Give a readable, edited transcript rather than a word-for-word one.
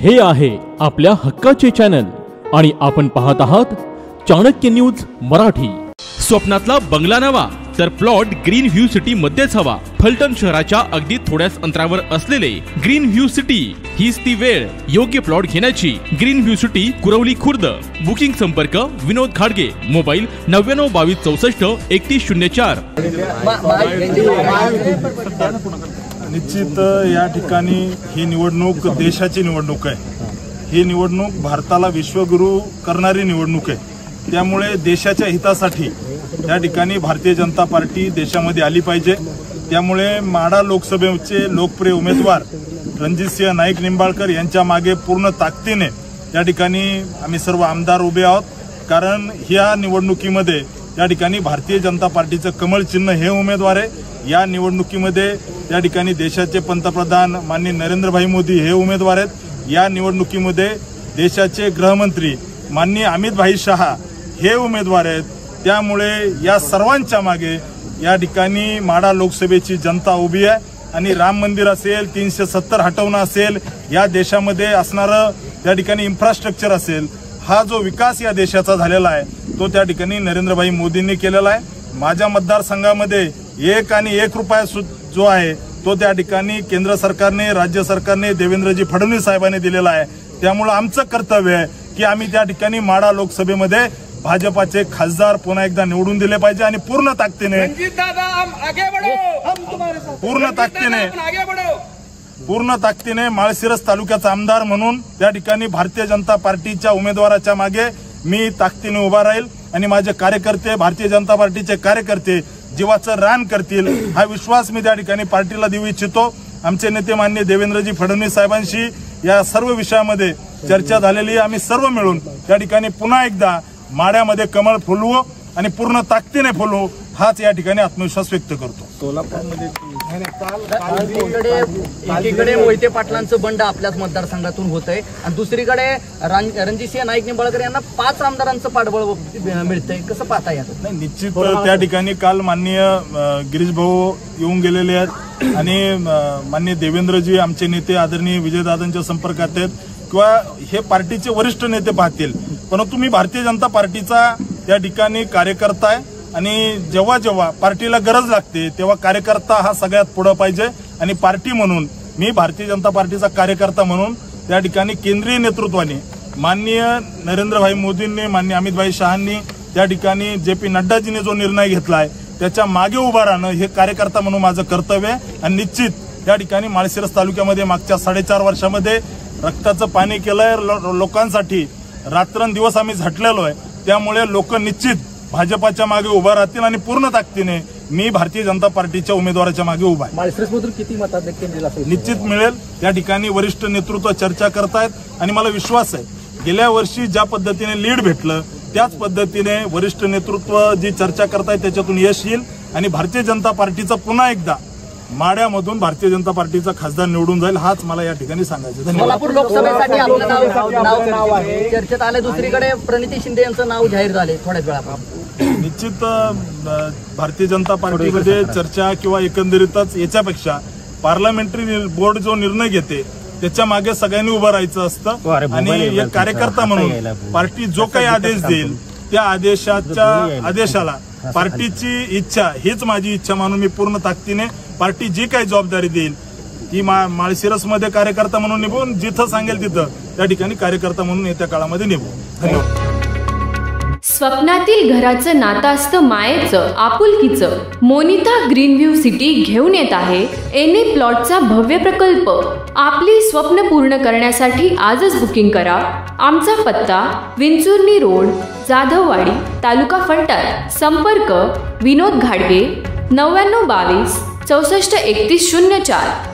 हे आहे आपल्या हक्काचे चॅनल आणि आपण पाहत आहात चाणक्य न्यूज मराठी। स्वप्नातला बंगला नवा तर प्लॉट ग्रीन व्ह्यू सिटी मध्येच हवा। फलटण शहराच्या अगदी थोड्याच अंतरावर असलेले ग्रीन व्ह्यू सिटी हीच ती वेळ योग्य प्लॉट घेण्याची। Green view city Kurwali Khurd. Booking संपर्क विनोद घाडगे, मोबाईल 9922643104। निश्चित या ठिकाणी ही निवडणूक देशाची निवडणूक आहे। ही निवडणूक भारताला विश्वगुरू करणारी निवडणूक आहे। त्यामुळे देशाच्या हितासाठी या ठिकाणी भारतीय जनता पार्टी देशामध्ये आली पाहिजे। त्यामुळे माढा लोकसभेचे लोकप्रिय उमेदवार रणजितसिंह नाईक निंबाळकर यांच्या मागे पूर्ण ताकदीने या ठिकाणी आम्ही सर्व आमदार उभे आहोत। कारण ह्या निवडणुकीमध्ये या ठिकाणी भारतीय जनता पार्टीचं कमळ चिन्ह हे उमेदवार आहे। या निवडणुकीमध्ये या ठिकाणी देशाचे पंतप्रधान माननीय नरेंद्रभाई मोदी हे उमेदवार आहेत। या निवडणुकीमध्ये देशाचे गृहमंत्री माननीय अमितभाई शहा हे उमेदवार आहेत। त्यामुळे या सर्वांच्या मागे या ठिकाणी माढा लोकसभेची जनता उभी आहे आणि राम मंदिर असेल, 370 हटवणं असेल, या देशामध्ये असणारं त्या ठिकाणी इन्फ्रास्ट्रक्चर असेल, हा जो विकास या देशाचा झालेला आहे तो त्या ठिकाणी नरेंद्रभाई मोदींनी केलेला आहे। माझ्या मतदारसंघामध्ये 1 आणि 1 रुपया जो आहे तो त्या ठिकाणी केंद्र सरकारने, राज्य सरकारने, देवेंद्रजी फडणवीस साहेबांनी दिलेला आहे। त्यामुळे आमचं कर्तव्य आहे की आम्ही त्या ठिकाणी माढा लोकसभेमध्ये भाजपाचे खासदार पुन्हा एकदा निवडून दिले पाहिजे आणि पूर्ण ताकदीने माळशिरस तालुक्याचा आमदार म्हणून त्या ठिकाणी भारतीय जनता पार्टीच्या उमेदवाराच्या मागे मी ताकदीने उभा राहील आणि माझे कार्यकर्ते, भारतीय जनता पार्टीचे कार्यकर्ते जीवाचं रान करतील हा विश्वास मी त्या ठिकाणी पार्टीला देऊ इच्छितो। आमचे नेते माननीय देवेंद्रजी फडणवीस साहेबांशी या सर्व विषयामध्ये चर्चा झालेली आहे। आम्ही सर्व मिळून त्या ठिकाणी पुन्हा एकदा माढ्यामध्ये कमळ फुलवू आणि पूर्ण ताकदीने फुलवू हाच या ठिकाणी आत्मविश्वास व्यक्त करतो। एकीकडे मोहिते पाटलांचं बंड आपल्याच मतदारसंघातून होत आहे आणि दुसरीकडे रणजितसिंह नाईक निंबाळकर यांना 5 आमदारांचं पाठबळ मिळतंय, कसं पाहता येतं? नाही, निश्चित त्या ठिकाणी काल माननीय गिरीश भाऊ येऊन गेलेले आहेत आणि माननीय देवेंद्रजी आमचे नेते आदरणीय विजयदादांच्या संपर्कात आहेत किंवा हे पार्टीचे वरिष्ठ नेते पाहतील। परंतु मी भारतीय जनता पार्टीचा त्या ठिकाणी कार्यकर्ता आहे आणि जेव्हा जेव्हा पार्टीला गरज लागते तेव्हा कार्यकर्ता हा सगळ्यात पुढे पाहिजे आणि पार्टी म्हणून मी भारतीय जनता पार्टीचा कार्यकर्ता म्हणून त्या ठिकाणी केंद्रीय नेतृत्वाने माननीय नरेंद्रभाई मोदींनी, माननीय अमितभाई शहांनी, त्या ठिकाणी JP नड्डाजींनी जो निर्णय घेतलाय त्याच्या मागे उभा राहणं हे कार्यकर्ता म्हणून माझं कर्तव्य आहे। आणि निश्चित त्या ठिकाणी माळशिरस तालुक्यामध्ये मागच्या 4.5 वर्षामध्ये रक्ताचं पाणी केलंय लोकांसाठी, रात्रंदिवस आम्ही झटलेलो आहे। त्यामुळे लोक निश्चित भाजपाच्या मागे उभा राहतील आणि पूर्ण ताकदीने मी भारतीय जनता पार्टीच्या उमेदवाराच्या मागे उभा आहे। माळशिरसमधून किती मताधिक्य निश्चित मिळेल या ठिकाणी वरिष्ठ नेतृत्व चर्चा करतायत आणि मला विश्वास आहे गेल्या वर्षी ज्या पद्धतीने लीड भेटलं त्याच पद्धतीने वरिष्ठ नेतृत्व जी चर्चा करतायत त्याच्यातून यश येईल आणि भारतीय जनता पार्टीचा पुन्हा एकदा माढ्यामधून भारतीय जनता पार्टीचा खासदार निवडून जाईल हाच मला या ठिकाणी सांगायचं। सोलापूर लोकसभेसाठी आपलं नाव चर्चेत आलं, दुसरीकडे प्रणिती शिंदे यांचं नाव जाहीर झाले थोड्याच वेळापूर्वी। निश्चित भारतीय जनता पार्टीमध्ये चर्चा किंवा एकंदरीतच याच्यापेक्षा पार्लमेंटरी बोर्ड जो निर्णय घेते त्याच्या मागे सगळ्यांनी उभं राहायचं असतं आणि एक कार्यकर्ता म्हणून पार्टी जो काही आदेश देईल त्या आदेशाला पार्टीची इच्छा हीच माझी इच्छा म्हणून मी पूर्ण ताकदीने पार्टी जी काही जबाबदारी देईल ती माळशिरसमध्ये कार्यकर्ता म्हणून निभून जिथं सांगेल तिथं त्या ठिकाणी कार्यकर्ता म्हणून येत्या काळामध्ये निभू। धन्यवाद। स्वप्नातील घराचं नातं असतं मायेचं, आपुलकीचं। मोनिता ग्रीन व्ह्यू सिटी घेऊन येत आहे एने प्लॉटचा भव्य प्रकल्प। आपली स्वप्न पूर्ण करण्यासाठी आजच बुकिंग करा। आमचा पत्ता विंचुर्णी रोड, जाधववाडी, तालुका फलटण। संपर्क विनोद घाडगे 9922643104।